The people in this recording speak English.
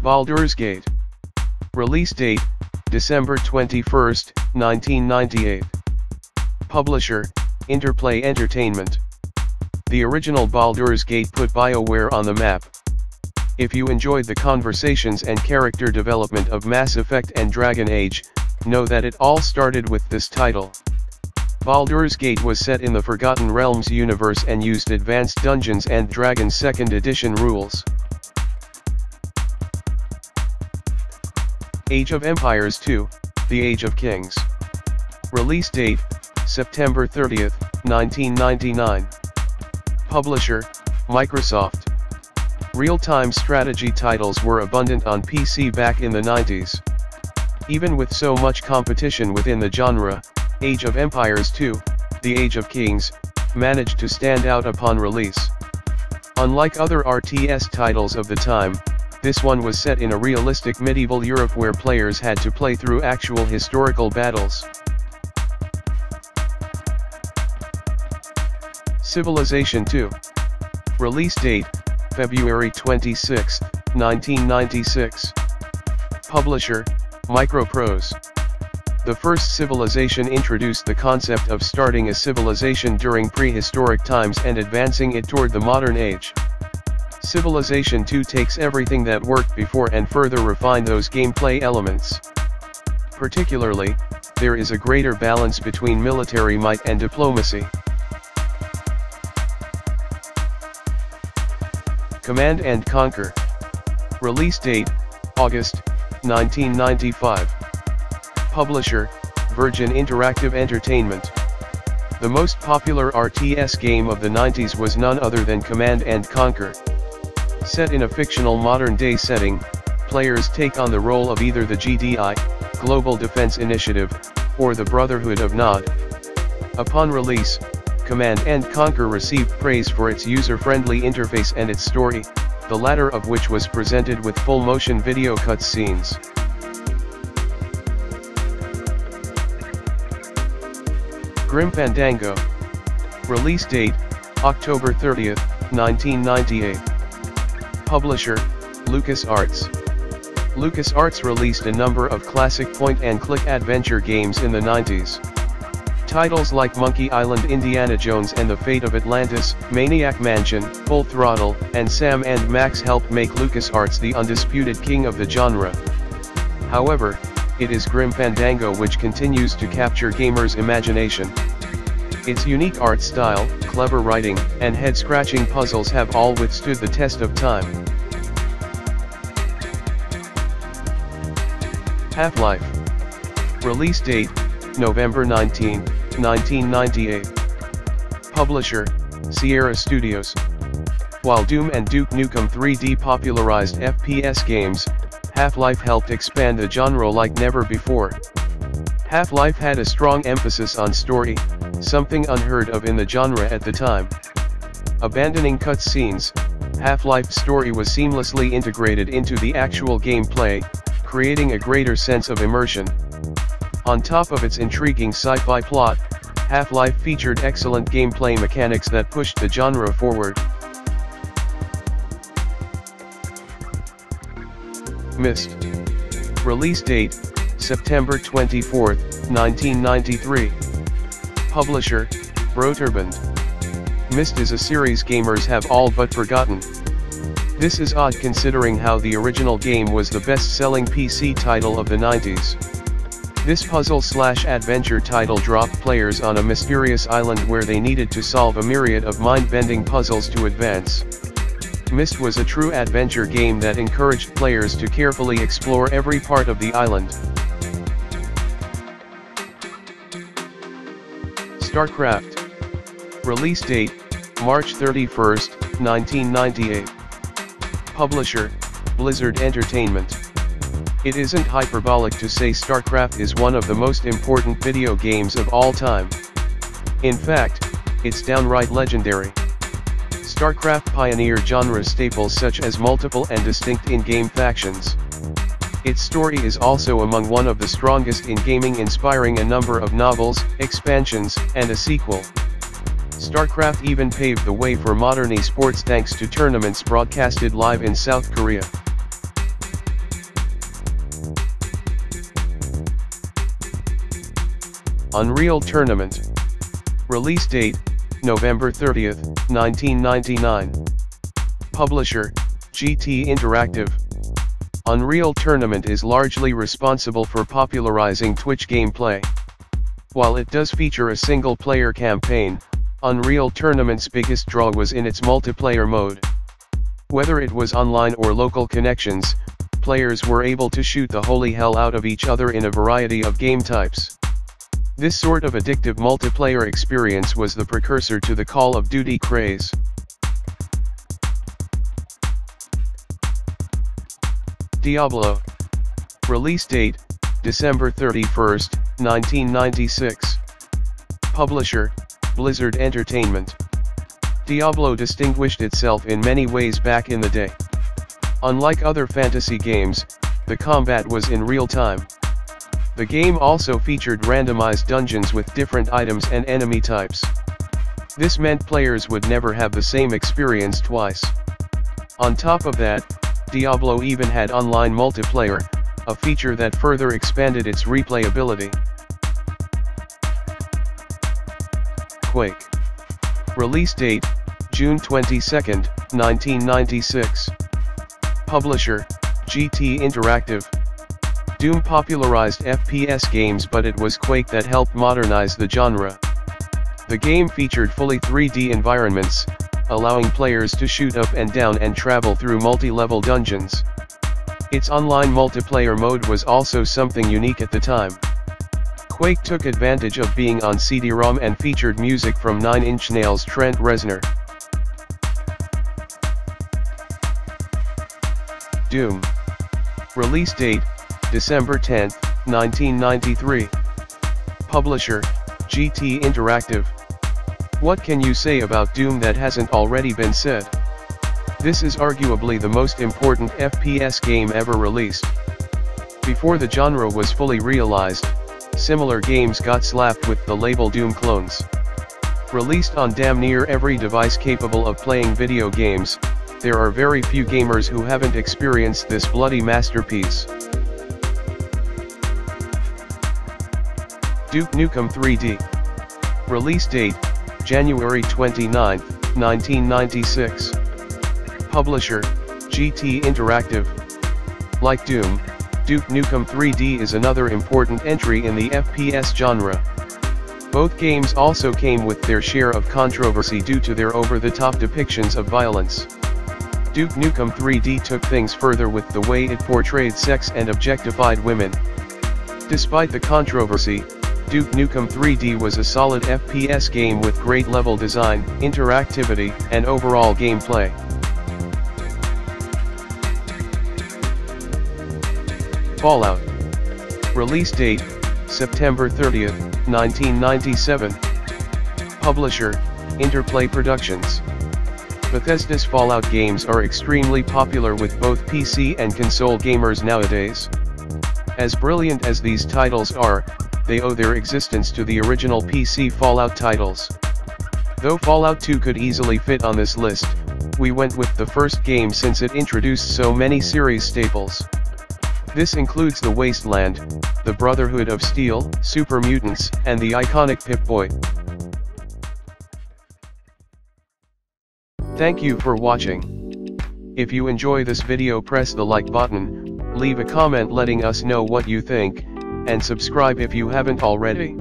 Baldur's Gate. Release date, December 21, 1998. Publisher, Interplay Entertainment. The original Baldur's Gate put BioWare on the map. If you enjoyed the conversations and character development of Mass Effect and Dragon Age, know that it all started with this title. Baldur's Gate was set in the Forgotten Realms universe and used advanced Dungeons & Dragons 2nd Edition rules. Age of Empires 2, The Age of Kings. Release date, September 30, 1999. Publisher, Microsoft. Real-time strategy titles were abundant on PC back in the 90s. Even with so much competition within the genre, Age of Empires 2, The Age of Kings, managed to stand out upon release. Unlike other RTS titles of the time, this one was set in a realistic medieval Europe where players had to play through actual historical battles. Civilization 2. Release date, February 26, 1996. Publisher, Microprose. The first Civilization introduced the concept of starting a civilization during prehistoric times and advancing it toward the modern age. Civilization 2 takes everything that worked before and further refine those gameplay elements. Particularly, there is a greater balance between military might and diplomacy. Command & Conquer. Release date, August, 1995. Publisher, Virgin Interactive Entertainment. The most popular RTS game of the 90s was none other than Command & Conquer. Set in a fictional modern-day setting, players take on the role of either the GDI, Global Defense Initiative, or the Brotherhood of Nod. Upon release, Command & Conquer received praise for its user-friendly interface and its story, the latter of which was presented with full-motion video cutscenes. Grim Fandango. Release date, October 30, 1998. Publisher, LucasArts. LucasArts released a number of classic point-and-click adventure games in the 90s. Titles like Monkey Island, Indiana Jones and the Fate of Atlantis, Maniac Mansion, Full Throttle, and Sam & Max helped make LucasArts the undisputed king of the genre. However, it is Grim Fandango which continues to capture gamers' imagination. Its unique art style, clever writing, and head-scratching puzzles have all withstood the test of time. Half-Life. Release date, November 19, 1998. Publisher, Sierra Studios. While Doom and Duke Nukem 3D popularized FPS games, Half-Life helped expand the genre like never before. Half-Life had a strong emphasis on story, something unheard of in the genre at the time. Abandoning cutscenes, Half-Life's story was seamlessly integrated into the actual gameplay, creating a greater sense of immersion. On top of its intriguing sci-fi plot, Half-Life featured excellent gameplay mechanics that pushed the genre forward. Myst. Release date, September 24, 1993. Publisher, Broterbund. Myst is a series gamers have all but forgotten. This is odd considering how the original game was the best-selling PC title of the 90s. This puzzle-slash-adventure title dropped players on a mysterious island where they needed to solve a myriad of mind-bending puzzles to advance. Myst was a true adventure game that encouraged players to carefully explore every part of the island. Starcraft. Release date, March 31, 1998. Publisher, Blizzard Entertainment. It isn't hyperbolic to say StarCraft is one of the most important video games of all time. In fact, it's downright legendary. StarCraft pioneered genre staples such as multiple and distinct in-game factions. Its story is also among one of the strongest in gaming, inspiring a number of novels, expansions, and a sequel. StarCraft even paved the way for modern esports thanks to tournaments broadcasted live in South Korea. Unreal Tournament. Release date, November 30th, 1999. Publisher, GT Interactive. Unreal Tournament is largely responsible for popularizing Twitch gameplay. While it does feature a single-player campaign, Unreal Tournament's biggest draw was in its multiplayer mode. Whether it was online or local connections, players were able to shoot the holy hell out of each other in a variety of game types. This sort of addictive multiplayer experience was the precursor to the Call of Duty craze. Diablo. Release date, December 31st, 1996. Publisher, Blizzard Entertainment. Diablo distinguished itself in many ways back in the day. Unlike other fantasy games, the combat was in real time. The game also featured randomized dungeons with different items and enemy types. This meant players would never have the same experience twice. On top of that, Diablo even had online multiplayer, a feature that further expanded its replayability. Quake. Release date, June 22, 1996. Publisher, GT Interactive. Doom popularized FPS games, but it was Quake that helped modernize the genre. The game featured fully 3D environments, allowing players to shoot up and down and travel through multi-level dungeons. Its online multiplayer mode was also something unique at the time. Quake took advantage of being on CD-ROM and featured music from Nine Inch Nails' Trent Reznor. Doom. Release date, December 10, 1993. Publisher, GT Interactive. What can you say about Doom that hasn't already been said? This is arguably the most important FPS game ever released. Before the genre was fully realized, similar games got slapped with the label Doom clones. Released on damn near every device capable of playing video games, there are very few gamers who haven't experienced this bloody masterpiece. Duke Nukem 3D. Release date, January 29, 1996. Publisher, GT Interactive. Like Doom, Duke Nukem 3D is another important entry in the FPS genre. Both games also came with their share of controversy due to their over-the-top depictions of violence. Duke Nukem 3D took things further with the way it portrayed sex and objectified women. Despite the controversy, Duke Nukem 3D was a solid FPS game with great level design, interactivity, and overall gameplay. Fallout. Release date, September 30, 1997. Publisher, Interplay Productions. Bethesda's Fallout games are extremely popular with both PC and console gamers nowadays. As brilliant as these titles are, they owe their existence to the original PC Fallout titles. Though Fallout 2 could easily fit on this list, we went with the first game since it introduced so many series staples. This includes the Wasteland, the Brotherhood of Steel, Super Mutants, and the iconic Pip-Boy. Thank you for watching. If you enjoy this video, press the like button, leave a comment letting us know what you think, and subscribe if you haven't already.